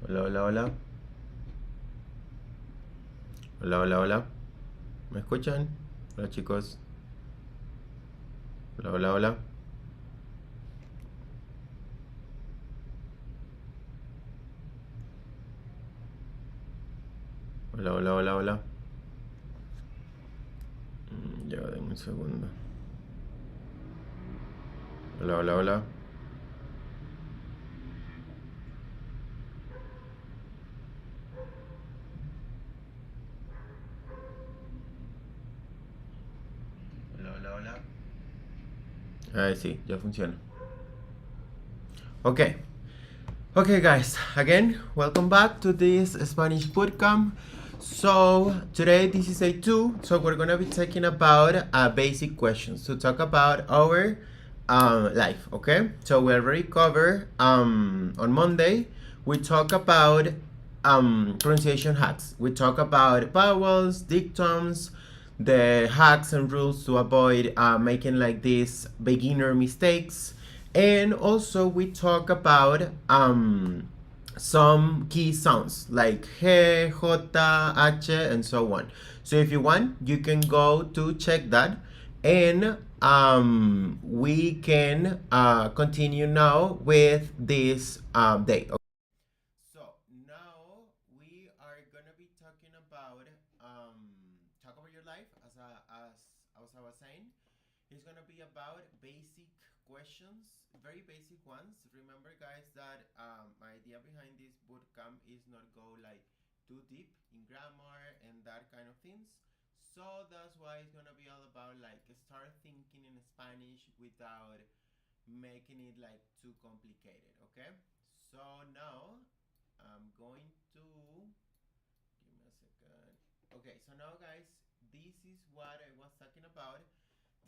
Hola, hola, hola. Hola, hola, hola. ¿Me escuchan? Hola, chicos. Hola, hola, hola. Hola, hola, hola, hola. Ya, denme un segundo. Hola, hola, hola. Hola, hola, hola. Sí, ya funciona. Okay. Okay, guys. Again, welcome back to this Spanish bootcamp. So today this is a two. So we're gonna be talking about basic questions to talk about our life. Okay. So we already covered on Monday. We talk about pronunciation hacks. We talk about vowels, dictums, the hacks and rules to avoid making like these beginner mistakes. And also we talk about some key sounds like he, j, h, and so on. So if you want, you can go to check that, and we can continue now with this day. Okay. So now we are gonna be talking about talk about your life as I was saying. It's gonna be about basic questions, very basic ones. Remember, guys, that my idea behind this bootcamp is not go like too deep in grammar and that kind of things. So that's why it's gonna be all about like start thinking in Spanish without making it like too complicated. Okay. So now I'm going to give me a second. Okay. So now, guys, this is what I was talking about.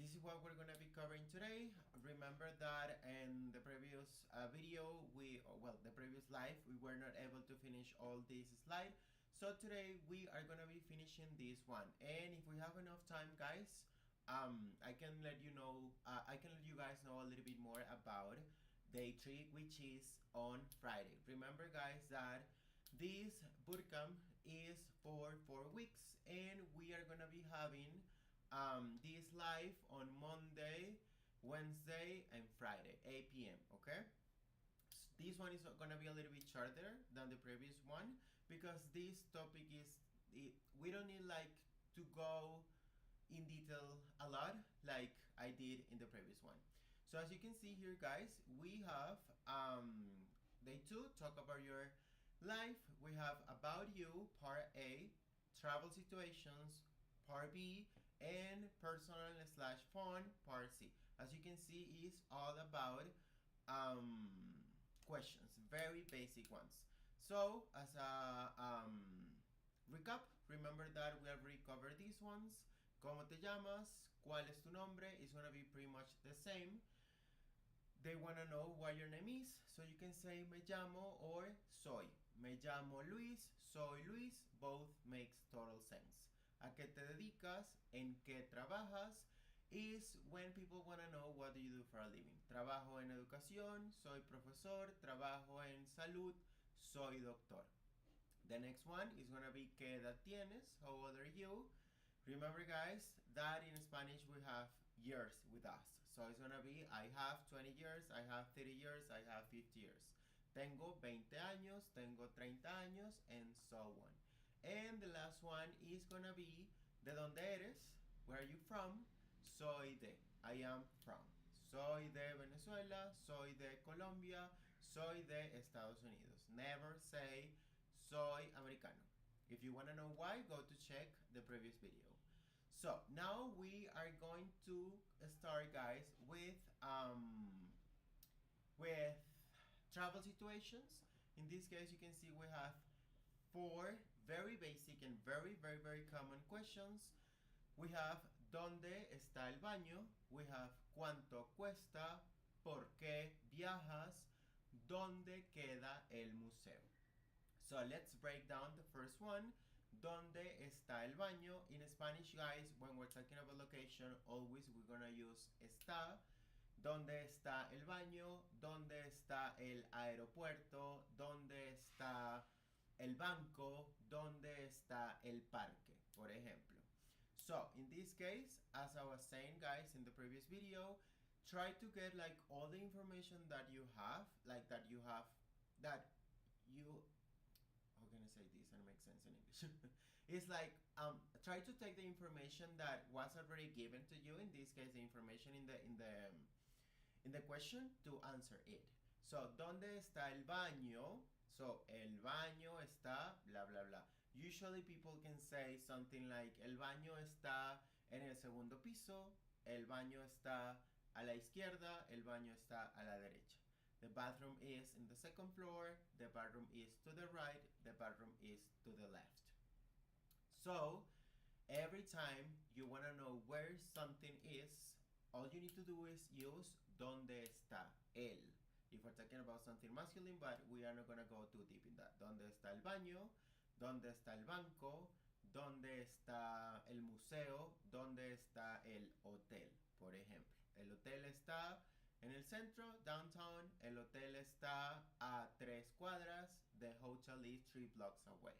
This is what we're going to be covering today. Remember that in the previous video, the previous live, we were not able to finish all this slide. So today we are going to be finishing this one. And if we have enough time, guys, I can let you know, I can let you guys know a little bit more about day three, which is on Friday. Remember, guys, that this bootcamp is for 4 weeks, and we are going to be having this live on Monday, Wednesday, and Friday, 8 p.m. Okay? This one is going to be a little bit shorter than the previous one because this topic is, we don't need like to go in detail a lot like I did in the previous one. So as you can see here, guys, we have day two, talk about your life. We have about you, part A, travel situations, part B, and personal slash fun, part C. As you can see, is all about questions, very basic ones. So as a recap, remember that we already covered these ones. ¿Cómo te llamas? ¿Cuál es tu nombre? Is gonna be pretty much the same. They wanna know what your name is, so you can say me llamo or soy. Me llamo Luis, soy Luis, both makes total sense. ¿A qué te dedicas? ¿En qué trabajas? Is when people wanna know what do you do for a living. Trabajo en educación, soy profesor, trabajo en salud, soy doctor. The next one is gonna be ¿qué edad tienes? How old are you? Remember, guys, that in Spanish we have years with us. So it's gonna be I have 20 years, I have 30 years, I have 50 years. Tengo 20 años, tengo 30 años, and so on. And the last one is gonna be ¿de dónde eres? Where are you from? Soy de. I am from. Soy de Venezuela, soy de Colombia, soy de Estados Unidos. Never say soy americano. If you want to know why, go to check the previous video. So now we are going to start, guys, with travel situations. In this case, you can see we have four very basic and very common questions. We have ¿dónde está el baño? We have ¿cuánto cuesta? ¿Por qué viajas? ¿Dónde queda el museo? So let's break down the first one. ¿Dónde está el baño? In Spanish, guys, when we're talking about location, always we're gonna use está. ¿Dónde está el baño? ¿Dónde está el aeropuerto? ¿Dónde está el banco, ¿dónde está el parque? Por ejemplo. So in this case, as I was saying, guys, in the previous video, try to get like all the information that you have, like that you how can I say this and make sense in English? It's like try to take the information that was already given to you, in this case the information in the question, to answer it. So, ¿dónde está el baño? So, el baño está blah blah blah. Usually people can say something like el baño está en el segundo piso, el baño está a la izquierda, el baño está a la derecha. The bathroom is in the second floor, the bathroom is to the right, the bathroom is to the left. So, every time you want to know where something is, all you need to do is use ¿dónde está él? If we're talking about something masculine, but we are not going to go too deep in that. ¿Dónde está el baño? ¿Dónde está el banco? ¿Dónde está el museo? ¿Dónde está el hotel? Por ejemplo, el hotel está en el centro, downtown. El hotel está a 3 cuadras. The hotel is 3 blocks away.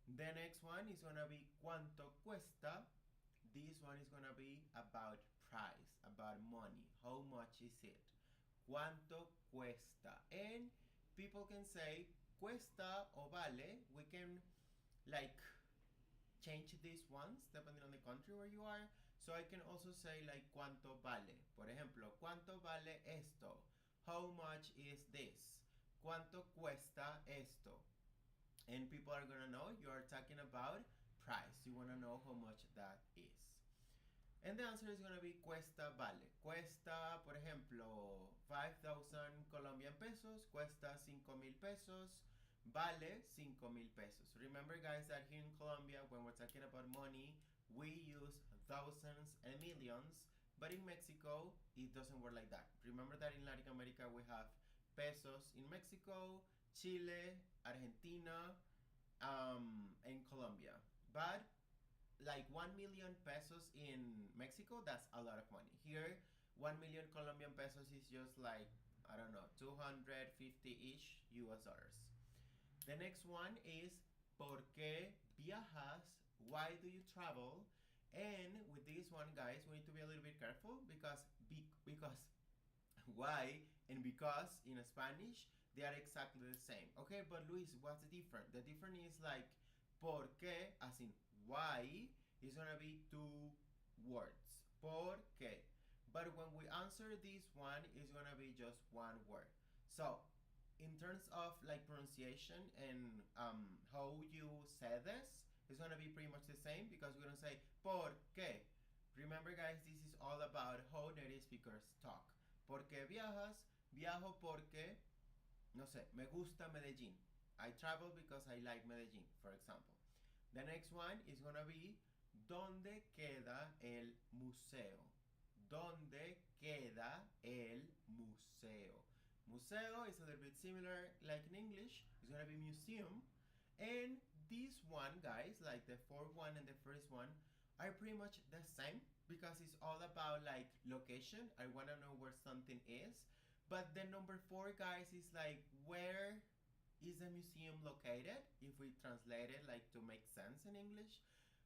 The next one is going to be ¿cuánto cuesta? This one is going to be about price, about money. How much is it? ¿Cuánto cuesta? And people can say cuesta o vale. We can like change these ones depending on the country where you are. So I can also say like ¿cuánto vale? Por ejemplo, ¿cuánto vale esto? How much is this? ¿Cuánto cuesta esto? And people are gonna know you are talking about price. You wanna know how much that is. And the answer is gonna be cuesta vale. Cuesta, por ejemplo, 5,000 Colombian pesos. Cuesta 5,000 pesos. Vale 5,000 pesos. Remember, guys, that here in Colombia, when we're talking about money, we use thousands and millions. But in Mexico, it doesn't work like that. Remember that in Latin America, we have pesos in Mexico, Chile, Argentina, and Colombia. But like 1 million pesos in Mexico, that's a lot of money. Here, 1 million Colombian pesos is just like, I don't know, 250-ish US dollars. The next one is ¿por qué viajas? Why do you travel? And with this one, guys, we need to be a little bit careful because why and because in Spanish, they are exactly the same. Okay, but Luis, what's the difference? The difference is like ¿por qué? As in why is gonna be 2 words. ¿Por qué? But when we answer this one, it's gonna be just 1 word. So in terms of like pronunciation and how you say this, it's gonna be pretty much the same because we're gonna say ¿por qué? Remember, guys, this is all about how native speakers talk. ¿Por qué viajas? Viajo porque, no sé, me gusta Medellín. I travel because I like Medellín, for example. The next one is gonna be ¿dónde queda el museo? ¿Dónde queda el museo? Museo is a little bit similar like in English. It's gonna be museum. And this one, guys, like the fourth one and the first one, are pretty much the same because it's all about like location. I wanna know where something is. But the number 4, guys, is like where is the museum located? If we translate it like to make sense in English.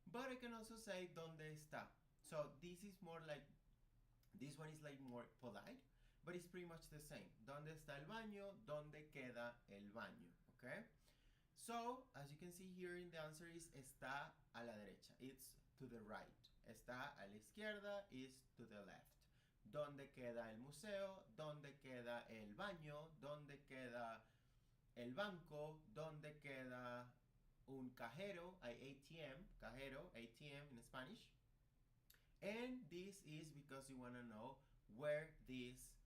But I can also say ¿dónde está? So this is more like, this one is like more polite, but it's pretty much the same. ¿Dónde está el baño? ¿Dónde queda el baño? Okay? So, as you can see here, the answer is está a la derecha. It's to the right. Está a la izquierda is to the left. ¿Dónde queda el museo? ¿Dónde queda el baño? ¿Dónde queda el banco? ¿Dónde queda un cajero? ATM, cajero, ATM in Spanish. And this is because you want to know where this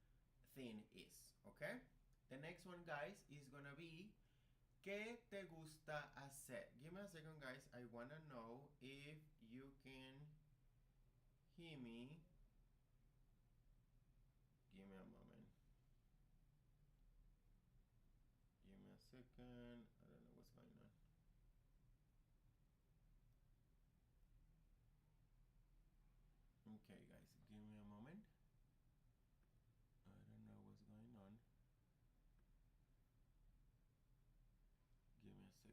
thing is, okay? The next one, guys, is gonna be ¿qué te gusta hacer? Give me a second, guys. I wanna know if you can hear me. Give me a moment. Give me a second. I don't know what's going on. Okay, guys, give me a moment. I don't know what's going on. Give me a second.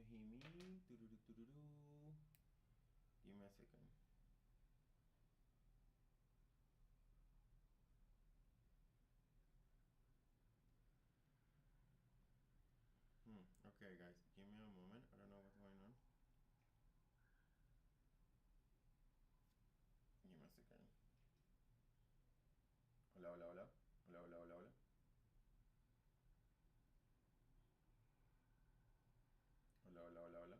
hear me? Doo-doo-doo-doo-doo. Give me a second. Okay, guys, give me a moment. I don't know what's going on. Give me a second. Hola, hola, hola. Hola, hola, hola, hola. Hola, hola, hola, hola.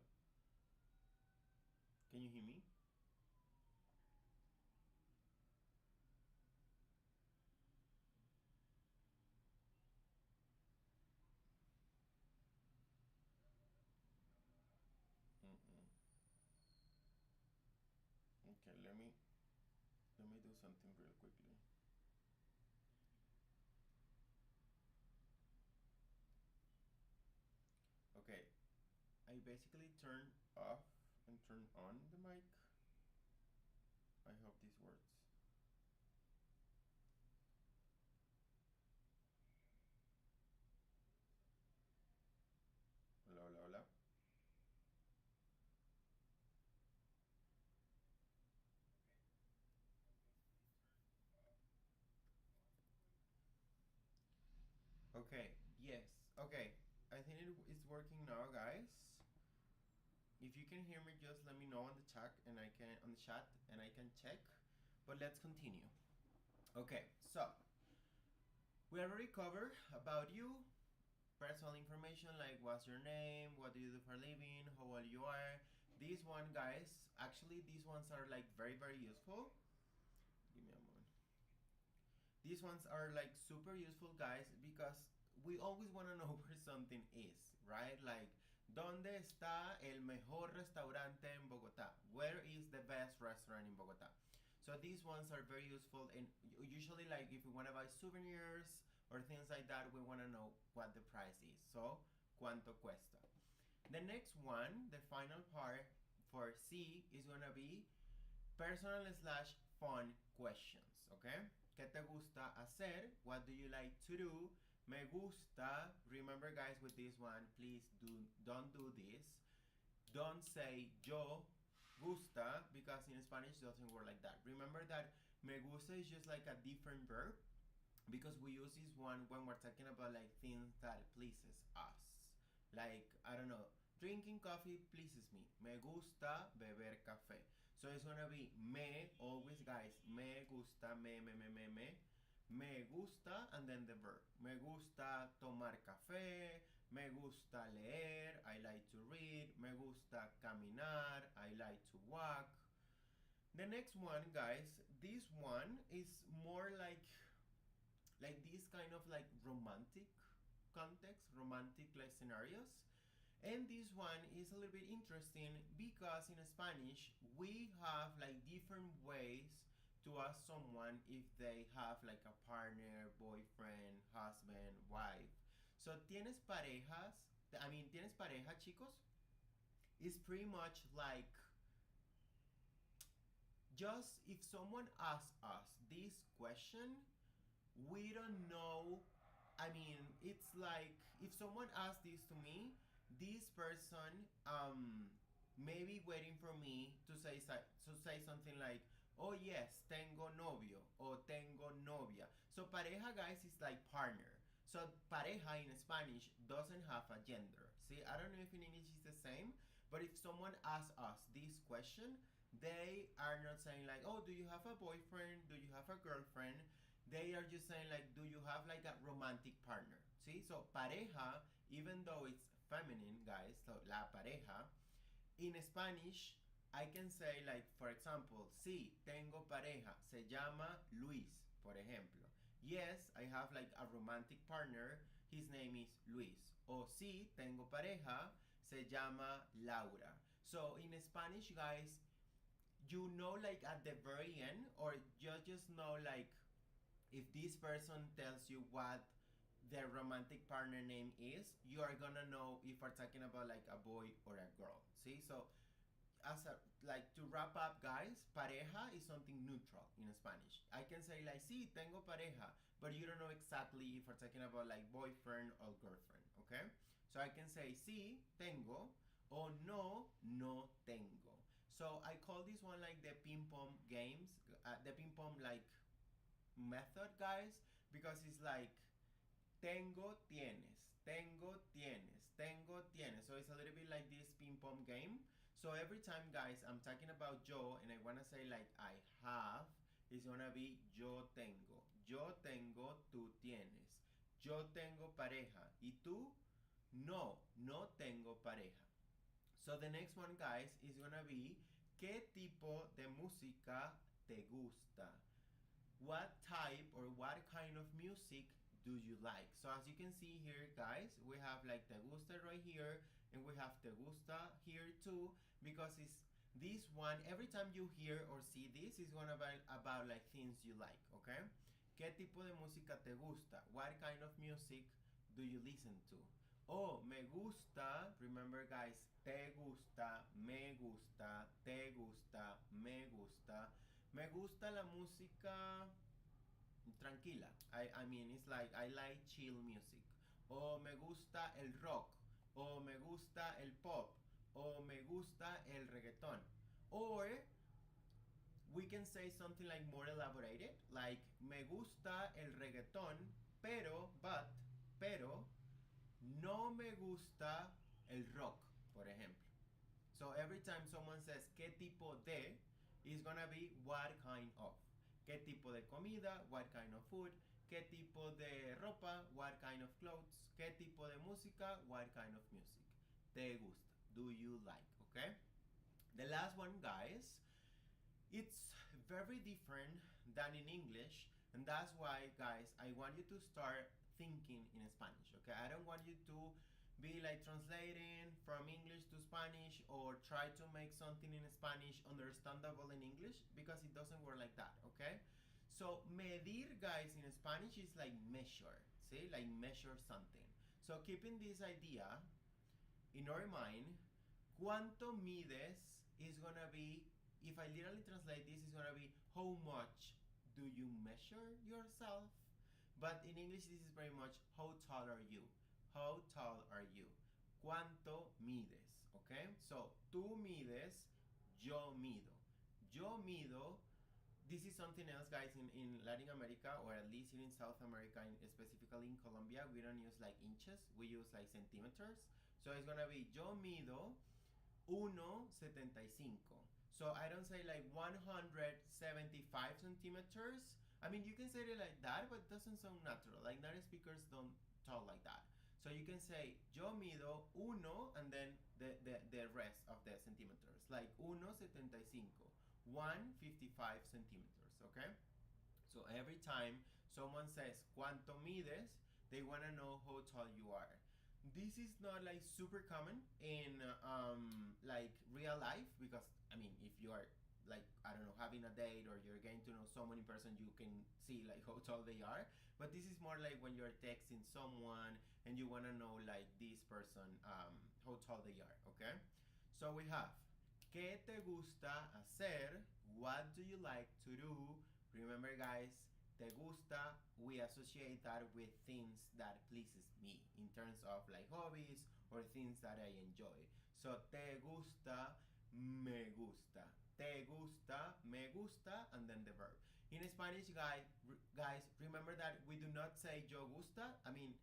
Can you hear me? Mm-mm. Okay, let me do something real quickly. Okay, I basically turn off and turn on the mic. I hope this works. Hola, hola, hola. Okay, yes. Okay, I think it is working now, guys. If you can hear me, just let me know on the chat and I can check. But let's continue. Okay, so we already covered about you, personal information like what's your name, what do you do for a living, how old you are. These one, guys, actually these ones are like very useful. Give me a moment. These ones are like super useful, guys, because we always want to know where something is, right? Like, ¿dónde está el mejor restaurante en Bogotá? Where is the best restaurant in Bogotá? So these ones are very useful, and usually, like, if we want to buy souvenirs or things like that, we want to know what the price is. So, ¿cuánto cuesta? The next one, the final part for C, is going to be personal slash fun questions, okay? ¿Qué te gusta hacer? What do you like to do? Me gusta. Remember, guys, with this one, please don't do this. Don't say yo gusta, because in Spanish it doesn't work like that. Remember that me gusta is just like a different verb, because we use this one when we're talking about like things that pleases us. Like, I don't know, drinking coffee pleases me. Me gusta beber café. So it's gonna be me, always, guys. Me gusta, me. Me gusta, and then the verb. Me gusta tomar café. Me gusta leer. I like to read. Me gusta caminar. I like to walk. The next one, guys, this one is more like this kind of like romantic context, romantic like scenarios. And this one is a little bit interesting because in Spanish we have like different ways to ask someone if they have like a partner, boyfriend, husband, wife. So tienes parejas, tienes pareja, chicos, is pretty much like, just if someone asks us this question, we don't know. It's like if someone asked this to me, this person may be waiting for me to say something like, oh yes, tengo novio or tengo novia. So pareja, guys, is like partner. So pareja in Spanish doesn't have a gender. See, I don't know if in English it's the same, but if someone asks us this question, they are not saying like, oh, do you have a boyfriend? Do you have a girlfriend? They are just saying like, do you have like a romantic partner? See, so pareja, even though it's feminine, guys, so la pareja, in Spanish, I can say like, for example, sí, tengo pareja, se llama Luis, por ejemplo. Yes, I have like a romantic partner, his name is Luis. O sí, tengo pareja, se llama Laura. So in Spanish, guys, you know like at the very end, or you just know like, if this person tells you what their romantic partner name is, you are gonna know if we're talking about like a boy or a girl. See, so as a like to wrap up, guys, pareja is something neutral in Spanish. I can say like, sí, tengo pareja, but you don't know exactly if we're talking about like boyfriend or girlfriend. Okay, so I can say sí, tengo, O no, no tengo. So I call this one like the ping pong games, the ping pong like method, guys, because it's like tengo, tienes, tengo, tienes, tengo, tienes. So it's a little bit like this ping pong game. So every time, guys, I'm talking about yo and I want to say like I have, it's gonna be yo tengo. Yo tengo, tú tienes. Yo tengo pareja. ¿Y tú? No, no tengo pareja. So the next one, guys, is gonna be ¿qué tipo de música te gusta? What type or what kind of music do you like? So as you can see here, guys, we have like te gusta right here and we have te gusta here too, because it's this one, every time you hear or see this, is going to be about like things you like, okay? ¿Qué tipo de música te gusta? What kind of music do you listen to? Oh, me gusta, remember, guys, te gusta, me gusta, te gusta, me gusta. Me gusta la música tranquila. I mean, it's like I like chill music. O me gusta el rock. O me gusta el pop. O me gusta el reggaeton. Or we can say something like more elaborated, like me gusta el reggaeton, pero no me gusta el rock, por ejemplo. So every time someone says qué tipo de, it's gonna be what kind of. ¿Qué tipo de comida? What kind of food? ¿Qué tipo de ropa? What kind of clothes? ¿Qué tipo de música? What kind of music? ¿Te gusta? Do you like? Okay? The last one, guys, it's very different than in English, and that's why, guys, I want you to start thinking in Spanish, okay? I don't want you to be like translating from English to Spanish or try to make something in Spanish understandable in English, because it doesn't work like that, okay? So medir, guys, in Spanish is like measure, see, like measure something. So keeping this idea in our mind, cuánto mides is gonna be, if I literally translate this, is gonna be how much do you measure yourself? But in English, this is very much how tall are you? How tall are you? ¿Cuánto mides? Okay? So, tú mides, yo mido. Yo mido, this is something else, guys, in Latin America, or at least here in South America, specifically in Colombia, we don't use like inches, we use like centimeters. So it's gonna be yo mido 1,75. So I don't say like 175 centimeters. I mean, you can say it like that, but it doesn't sound natural. Like native speakers don't talk like that. So you can say yo mido uno and then the rest of the centimeters. Like 1,75. 155 centimeters, okay? So every time someone says cuánto mides, they want to know how tall you are. This is not like super common in like real life, because I mean, if you are like, I don't know, having a date or you're getting to know someone in person, you can see like how tall they are. But this is more like when you're texting someone and you want to know like this person how tall they are, okay? So we have ¿qué te gusta hacer? What do you like to do? Remember, guys, te gusta, we associate that with things that pleases me in terms of like hobbies or things that I enjoy. So te gusta, me gusta. Te gusta, me gusta, and then the verb. In Spanish, guys, remember that we do not say yo gusta. I mean,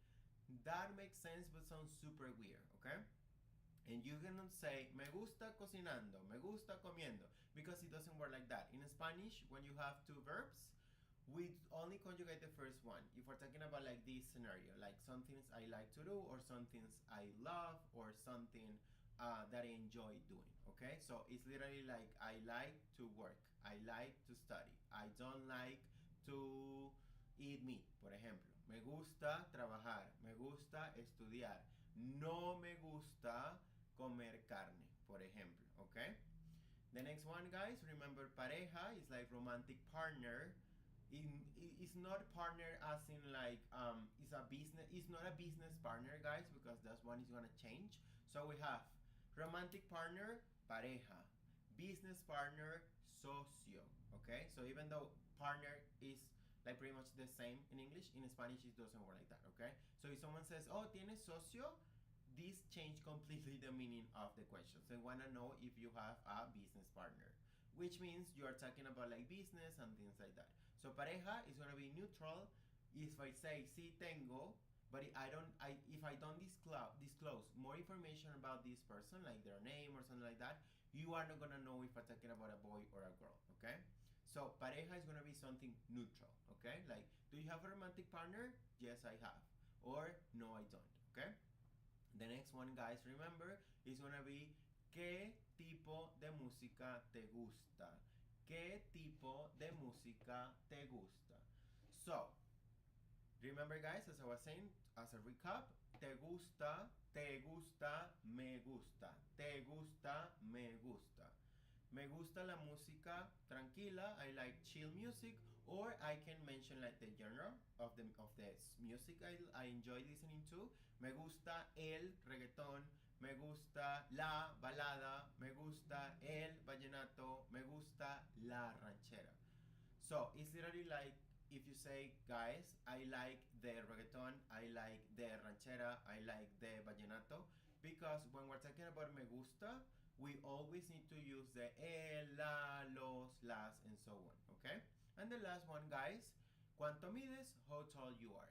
that makes sense, but sounds super weird, okay? And you cannot say me gusta cocinando, me gusta comiendo, because it doesn't work like that. In Spanish, when you have two verbs, we only conjugate the first one. If we're talking about like this scenario, like some things I like to do, or some things I love, or something that I enjoy doing, okay? So it's literally like I like to work, I like to study, I don't like to eat meat, por ejemplo. Me gusta trabajar, me gusta estudiar, no me gusta comer carne, por ejemplo, okay? The next one, guys, remember pareja is like romantic partner. It's not partner as in like it's a business, it's not a business partner, guys, because that one is gonna change. So we have romantic partner, pareja, business partner, socio, okay? So even though partner is like pretty much the same in English, in Spanish it doesn't work like that, okay? So if someone says, oh, ¿tienes socio? this changed completely the meaning of the question. So I want to know if you have a business partner, which means you are talking about like business and things like that. So pareja is going to be neutral. If I say sí tengo, but if I don't disclose more information about this person, like their name or something like that, you are not gonna know if I'm talking about a boy or a girl. Okay, so pareja is gonna be something neutral. Okay, like, do you have a romantic partner? Yes, I have. Or no, I don't. Okay. The next one, guys, remember, is gonna be ¿qué tipo de música te gusta? ¿Qué tipo de música te gusta? So, remember, guys, as I was saying, as a recap, te gusta, me gusta, te gusta, me gusta. Me gusta la música tranquila. I like chill music, or I can mention like the genre of the music I enjoy listening to. Me gusta el reggaetón, me gusta la balada, me gusta el vallenato, me gusta la ranchera. So it's literally like if you say, guys, I like the reggaeton, I like the ranchera, I like the vallenato, because when we're talking about me gusta, we always need to use the el, la, los, las, and so on, okay? And the last one, guys, ¿cuánto mides? How tall you are.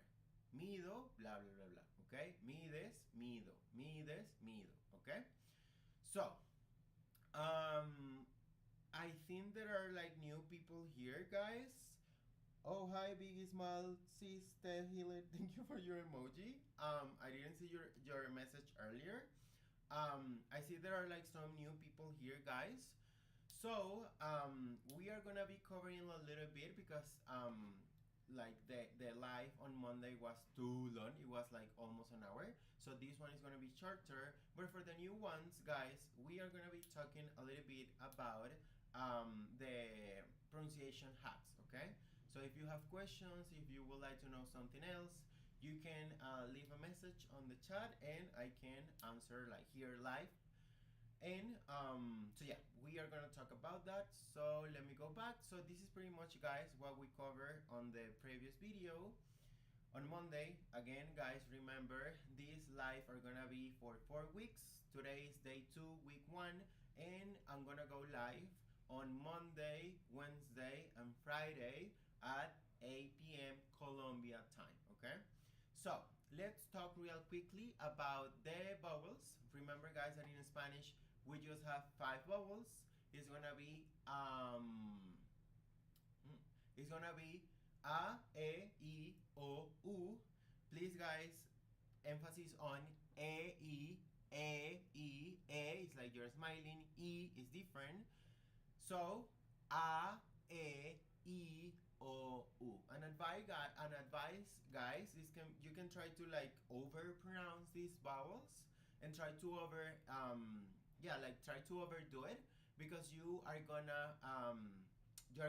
Mido, blah, blah, blah, blah, okay? Mides, mido, mides, mido, okay? So, I think there are like new people here, guys. Oh, hi, Big Smile, Sister Healer. Thank you for your emoji. I didn't see your message earlier. I see there are like some new people here, guys. So we are gonna be covering a little bit because like the live on Monday was too long. It was like almost an hour. So this one is gonna be shorter. But for the new ones, guys, we are gonna be talking a little bit about the pronunciation hacks. Okay. So if you have questions, if you would like to know something else, you can leave a message on the chat and I can answer like here live. And so yeah, we are gonna talk about that. So let me go back. So this is pretty much, guys, what we covered on the previous video on Monday. Again, guys, remember these live are gonna be for 4 weeks. Today is day 2, week 1, and I'm gonna go live on Monday, Wednesday, and Friday at 8 p.m. Colombia time, okay? So let's talk real quickly about the vowels. Remember, guys, that in Spanish we just have 5 vowels. It's gonna be a, e, I, o, u. Please, guys, emphasis on e, e. It's like you're smiling. E is different. So a, e, o, u. An advice, guys, is you can try to like over pronounce these vowels and try to try to overdo it, because you're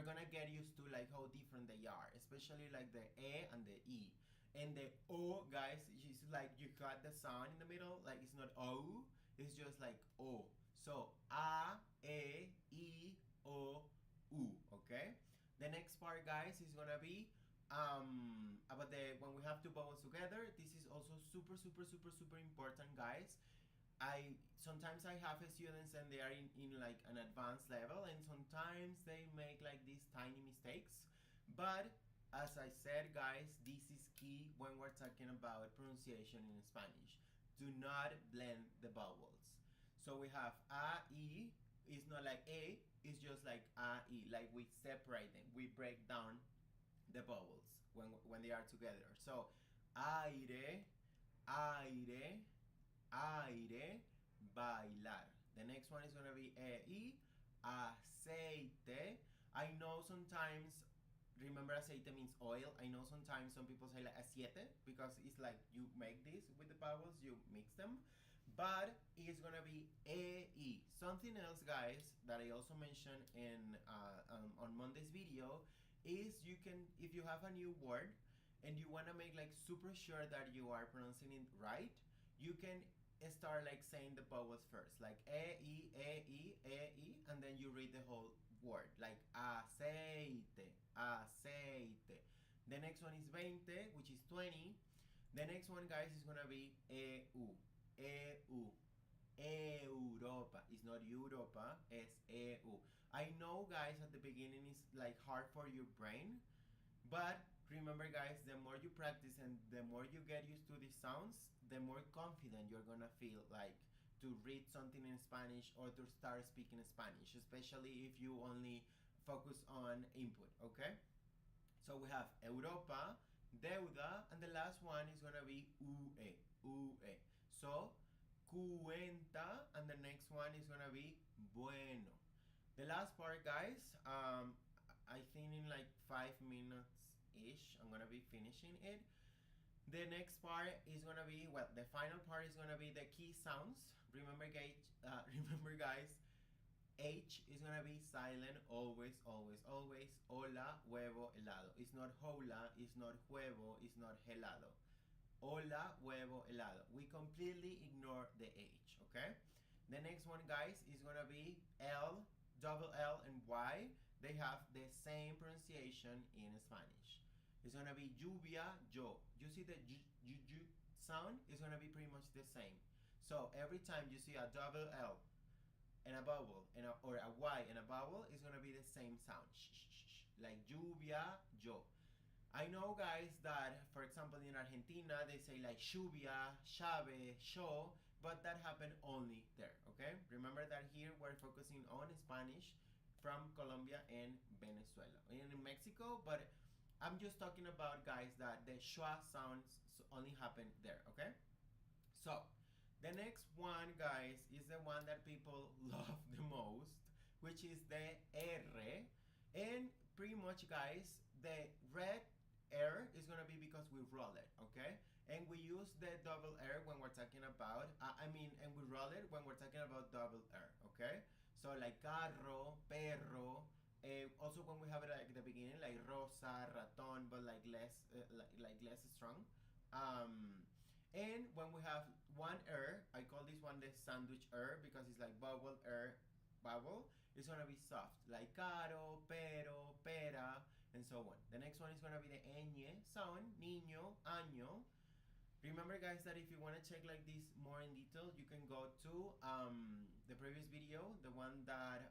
gonna get used to like how different they are, especially like the e and the e. And the o, guys, is like you got the sound in the middle, like it's not o, it's just like o. So a, e, o, u, okay? The next part, guys, is gonna be about when we have 2 vowels together. This is also super important, guys. Sometimes I have students and they are in like an advanced level, and sometimes they make like these tiny mistakes. But as I said, guys, this is key when we're talking about pronunciation in Spanish. Do not blend the vowels. So we have a, e. It's not like a, it's just like a, e. Like we separate them, we break down the vowels when they are together. So aire, aire, aire, bailar. The next one is gonna be e, aceite. I know sometimes, remember aceite means oil. I know sometimes some people say like aceite, because it's like you make this with the vowels, you mix them. But it's gonna be e. Something else, guys, that I also mentioned in on Monday's video is you can, if you have a new word and you want to make like super sure that you are pronouncing it right, you can start like saying the vowels first, like e, and then you read the whole word, like aceite, aceite. The next one is 20, which is 20. The next one, guys, is gonna be eu. EU. Europa. It's not Europa, it's EU. I know, guys, at the beginning it's like hard for your brain, but remember, guys, the more you practice and the more you get used to these sounds, the more confident you're gonna feel like to read something in Spanish or to start speaking Spanish, especially if you only focus on input, okay? So we have Europa, deuda, and the last one is gonna be UE. So cuenta, and the next one is gonna be bueno. The last part, guys, I think in like 5 minutes ish, I'm gonna be finishing it. The next part is gonna be, well, the final part is gonna be the key sounds. Remember, guys, H is gonna be silent always, always, always. Hola, huevo, helado. It's not hola, it's not huevo, it's not helado. Hola, huevo, helado. We completely ignore the H, okay? The next one, guys, is gonna be L, double L, and Y. They have the same pronunciation in Spanish. It's gonna be lluvia, yo. You see the j sound? It's gonna be pretty much the same. So every time you see a double L and a vowel or a Y and a vowel, it's gonna be the same sound. Shh, shh, shh. Like lluvia, yo. I know, guys, that for example in Argentina they say like lluvia, llave, sho, but that happened only there, okay? Remember that here we're focusing on Spanish from Colombia and Venezuela. And in Mexico, but I'm just talking about, guys, that the schwa sounds only happen there, okay? So the next one, guys, is the one that people love the most, which is the R. And pretty much, guys, the red R is gonna be because we roll it, okay? And we use the double R when we're talking about, and we roll it when we're talking about double R, okay? So like carro, perro, also when we have it like at the beginning, like rosa, raton, but like less, like less strong. And when we have one R, I call this one the sandwich R because it's like vowel R, vowel. It's gonna be soft, like caro, pero, pera, and so on. The next one is gonna be the ñ sound, niño, año. Remember, guys, that if you want to check like this more in detail, you can go to the previous video, the one that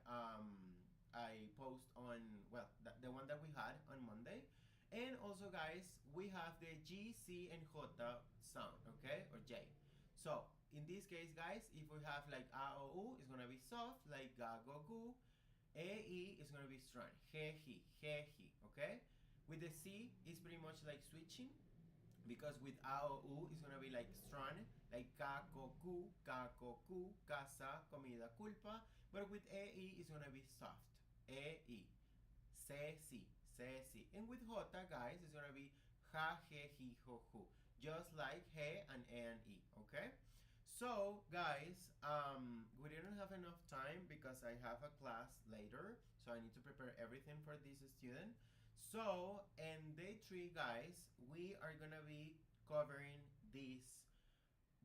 I post on, well, the one that we had on Monday. And also, guys, we have the G, C, and J sound, okay, or J. So in this case, guys, if we have like A, O, U, it's gonna be soft, like ga, go, gu. E, I is gonna be strong, he, okay? With the C, it's pretty much like switching, because with A, O, U, it's gonna be like strong, like ka, ko, ku, casa, comida, culpa. But with E, I, it's gonna be soft, E, I. C, C. And with J, guys, it's gonna be ha, he, ho, hu. Just like he and E and I, okay? So, guys, we didn't have enough time because I have a class later, so I need to prepare everything for this student. So, in day 3, guys, we are gonna be covering these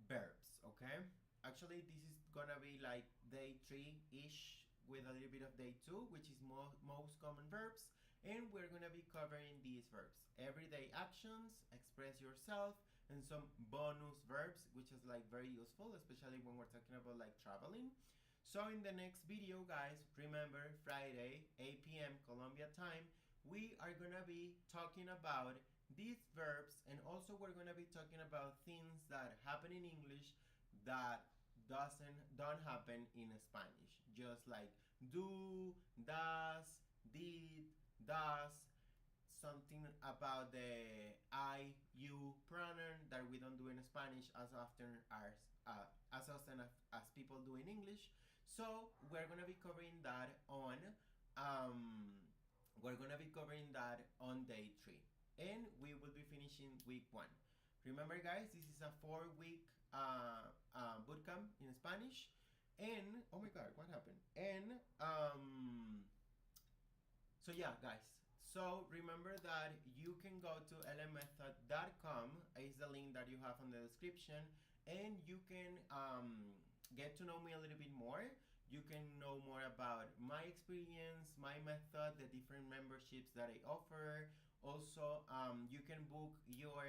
verbs, okay? Actually, this is gonna be like day 3-ish with a little bit of day 2, which is most common verbs, and we're gonna be covering these verbs: everyday actions, express yourself, and some bonus verbs, which is like very useful, especially when we're talking about like traveling. So in the next video, guys, remember Friday, 8 p.m. Colombia time, we are gonna be talking about these verbs, and also we're gonna be talking about things that happen in English that don't happen in Spanish, just like do, does, did, does, something about the I, you pronoun that we don't do in Spanish as often as people do in English. So we're gonna be covering that on day 3, and we will be finishing week 1. Remember, guys, this is a 4-week bootcamp in Spanish. And, oh my God, what happened? And, so yeah, guys. So remember that you can go to lmmethod.com, is the link that you have on the description, and you can get to know me a little bit more. You can know more about my experience, my method, the different memberships that I offer, Also, you can book your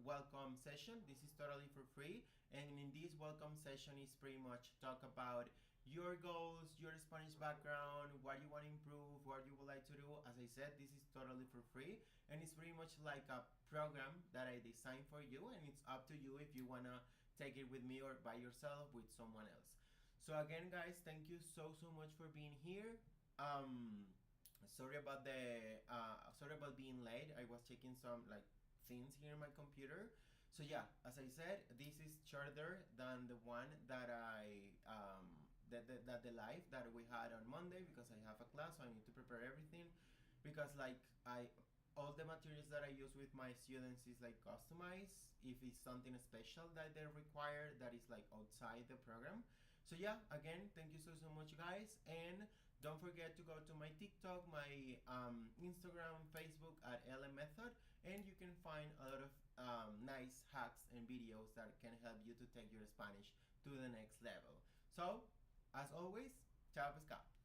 welcome session. This is totally for free, and in this welcome session is pretty much talk about your goals, your Spanish background, what you want to improve, what you would like to do. As I said, this is totally for free, and it's pretty much like a program that I designed for you, and it's up to you if you want to take it with me or by yourself with someone else. So again, guys, thank you so much for being here. Sorry about the sorry about being late. I was checking some like things here in my computer. So yeah, as I said, this is shorter than the one that that the live that we had on Monday, because I have a class, so I need to prepare everything, because like I all the materials that I use with my students is like customized if it's something special that they require that is like outside the program. So yeah, again, thank you so much, guys, and don't forget to go to my TikTok, my Instagram, Facebook at LM Method, and you can find a lot of nice hacks and videos that can help you to take your Spanish to the next level. So, as always, ciao pescado.